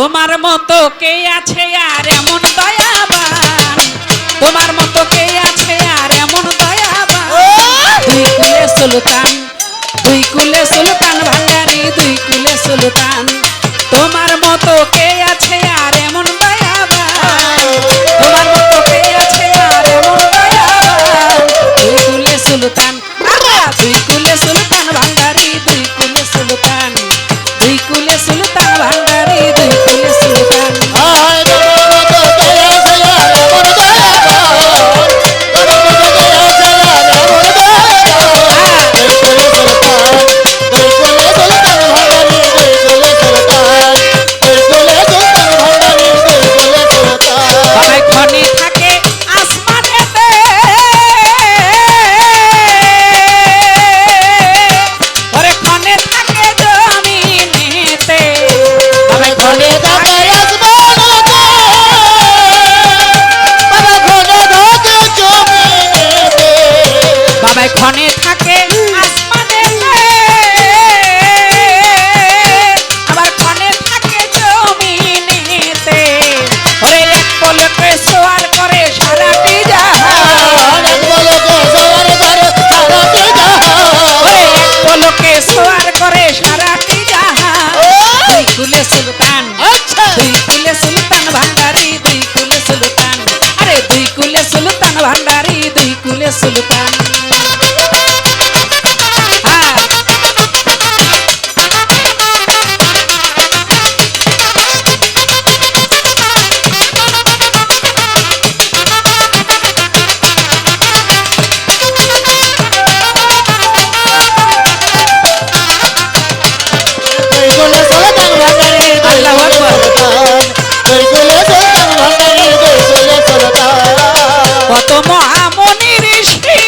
তোমার মতো কে আছে আর এমন দয়াবান, তোমার মতো কে আছে আর এমন দয়াবান। দুই কুলে সুলতান, দুই কুলে সুলতান ভান্ডারি, দুই কুলে সুলতান। তোমার মতো কে আছে আর এমন দয়াবান, তোমার মতো কে আছে আর এমন দয়াবান। দুই কুলে সুলতান, দুই কুলে সুলতান ভান্ডারি, দুই কুলে সুলতান, দুই কুলে সুলতান ভান্ডারি, দুই কুলে সুলতান। ক্ষণে থাকে আসমানেতে, আবার ক্ষণে থাকে জমিনেতে। ওরে এক পলকে সোয়ার করে সারাটি জাহান, এক পলকে সোয়ার করে সারাটি জাহান, ওরে এক পলকে সোয়ার করে সারাটি জাহান। দুই কুলে সুলতান, দুই কুলে সুলতান ভান্ডারি, দুই কুলে সুলতান। আরে দুই কুলে সুলতান ভান্ডারি, দুই কুলে সুলতান। কত মহামনি ঋষি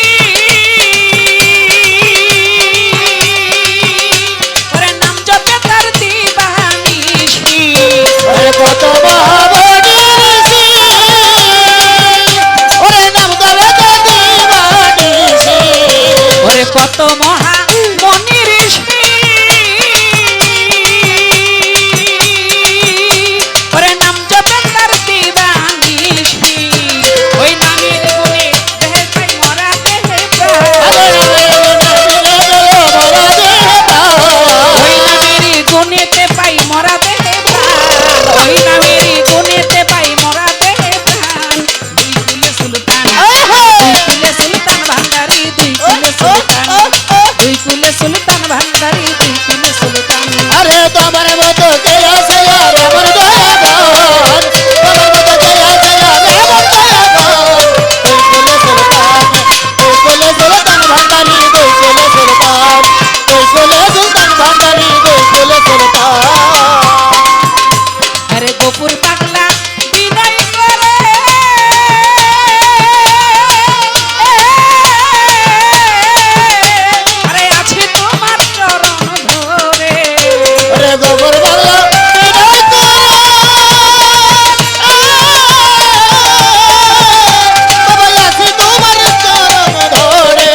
ওরে নাম জপে তার দিবানিশি, কত মহামনি ঋষি ওরে নাম জপে তার দিবানিশি, ওরে কত মহামনি ঋষি ওরে নাম জপে তার দিবানিশি। ওই নামের গুণে দেহে পাই মরা দেহে প্রাণ, ওই নামের গুণেতে পাই মরা দেহে প্রাণ, ওই নামের গুণেতে পাই মরা দেহে প্রাণ। দুই কুলে সুলতান, দুই কুলে সুলতান ভান্ডারি, দুই কুলে সুলতান, দুই কুলে সুলতান ভান্ডারি, দুই কুলে সুলতান। আরে তোমার মতো কে আছে আর এমন দয়াবান, তোমার মতো কে আছে আর এমন দয়াবান। দুই কুলে সুলতান, দুই কুলে সুলতান ভান্ডারি, দুই কুলে সুলতান, দুই কুলে সুলতান ভান্ডারি, দুই কুলে সুলতান। আরে গোপুর পাগলা বিনয় করে, আরে আছে তোমার চরণ ধরে। আরে গোবর বাংলা বিনয় করে, বাবা আছে তোমার চরণ ধরে।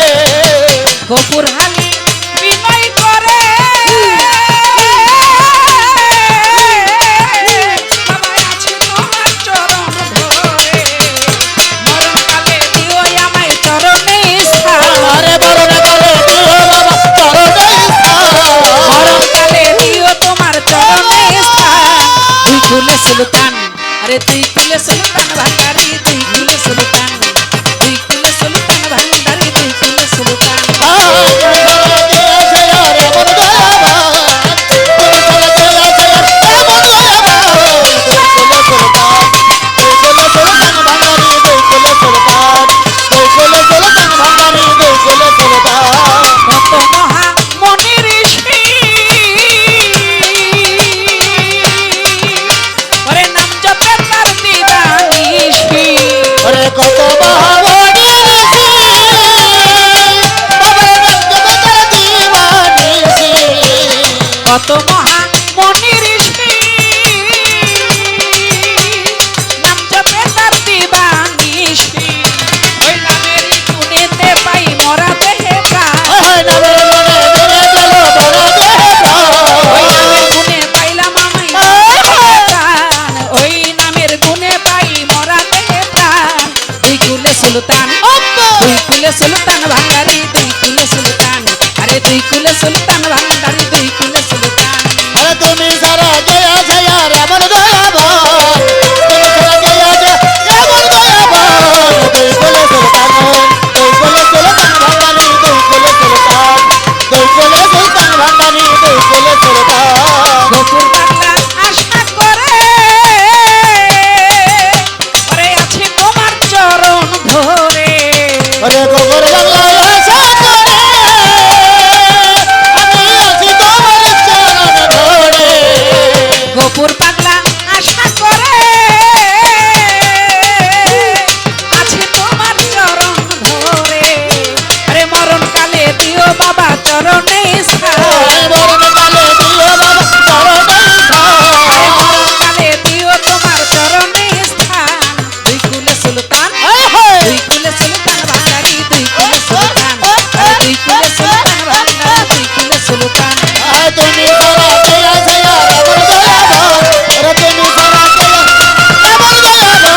গোপুর হালি বিনয় করে, বাবা আছে তোমার চরণ ধরে। মরণকালে দিও আমায় চরণে স্থান, আরে বরণ করে দিও বাবা চরণে স্থান। মরণকালে দিও তোমার চরণে স্থান। দুই কুলে সুলতান, আরে দুই কুলে সুলতান ভান্ডারি, দুই কুলে সুলতান, দুই কুলে সুলতান ভান্ডারি, দুই কুলে সুলতান। কত মহামনি ঋষি ওরে নাম জপে তার দিবানিশি, কত মহামনি ঋষি বাবা জগতের দিবানিশি, কত মহামনি ঋষি নাম জপে তার দিবানিশি। ওই নামের গুণেতে পাই মরা দেহে প্রাণ, ওই নামের মনে দিলে গেল বড় দেহ প্রাণ। ওই নামের গুণে পাইলাম আমি মরা দেহে প্রাণ। কুলে সুলতান ভান্ডারি দুই কুলে সুলতান আরে তুমি সারা কে আছে আর এমন দয়াবান তুমি সারা কে আছে এমন দয়াবান দুই কুলে সুলতান ভান্ডারি দুই কুলে সুলতান দুই কুলে সুলতান ভান্ডারি দুই কুলে সুলতান গোপুর পাগলা আশা করে ওরে আছে তোমার চরণ ধরে আরে গোবর বাংলায় আশা করে আমি আছি তোমার চরণ ধরে গোপুর পাগলা আশা করে আছে তোমার চরণ ধরে আরে মরণ কালে দিও বাবা চরণে স্থান মরণ কালে দিও বাবা চরণে আরে মরণ কালে দিও তোমার চরণে স্থান দুই কুলে সুলতান দুই কুলে সুলতান ভান্ডারি দুই কুলে সুলতান আরে দুই কুলে সুলতান ভান্ডারি দুই কুলে সুলতান তুমি সারা কে আছে আর এমন দয়াবান আরে তুমি সারা কে এমন দয়াবান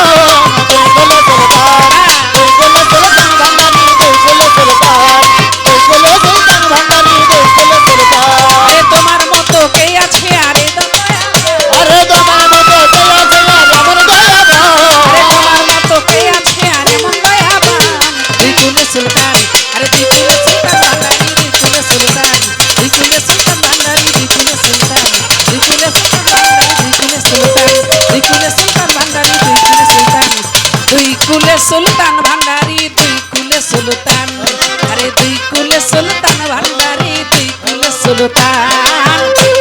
দুই কুলে সুলতান ভান্ডারি দুই কুলে সুলতান দুই কুলে সুলতান ভান্ডারি দুই কুলে সুলতান আরে তোমার মতো কে আছে আরে দয়াবান আরে তোমার মতো কে আছে আর এমন দয়াবান আরে তোমার মতো কে আছে আর এমন দয়াবান দুই কুলে সুলতান আরে দুই কুলে সুলতান ভান্ডারি দুই কুলে সুলতান দুই কুলে সুলতান ভান্ডারি দুই কুলে সুলতান দুই কুলে সুলতান ভান্ডারি দুই কুলে সুলতান দুই কুলে সুলতান ভান্ডারি দুই কুলে সুলতান আরে দুই কুলে সুলতান ভান্ডারি দুই কুলে সুলতান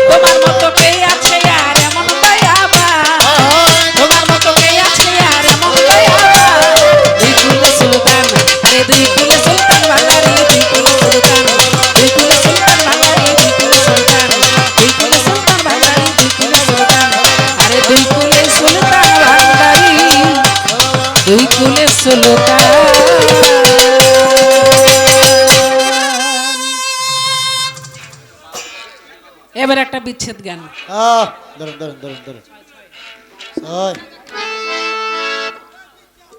তোমার মতো কে আছে আর এমন দয়াবান তোমার মতো কে আছে আর এমন দয়াবান দুই কুলে সুলতান আরে দুই কুলে সুলতান ভান্ডারি দুই কুলে সুলতান দুই কুলে সুলতান ভান্ডারি দুই কুলে সুলতান দুই কুলে সুলতান ভান্ডারি দুই কুলে সুলতান আরে দুই কুলে সুলতান ভান্ডারি দুই কুলে সুলতান এবার একটা বিচ্ছেদ গান ধরুন ধরুন ধরুন ধরুন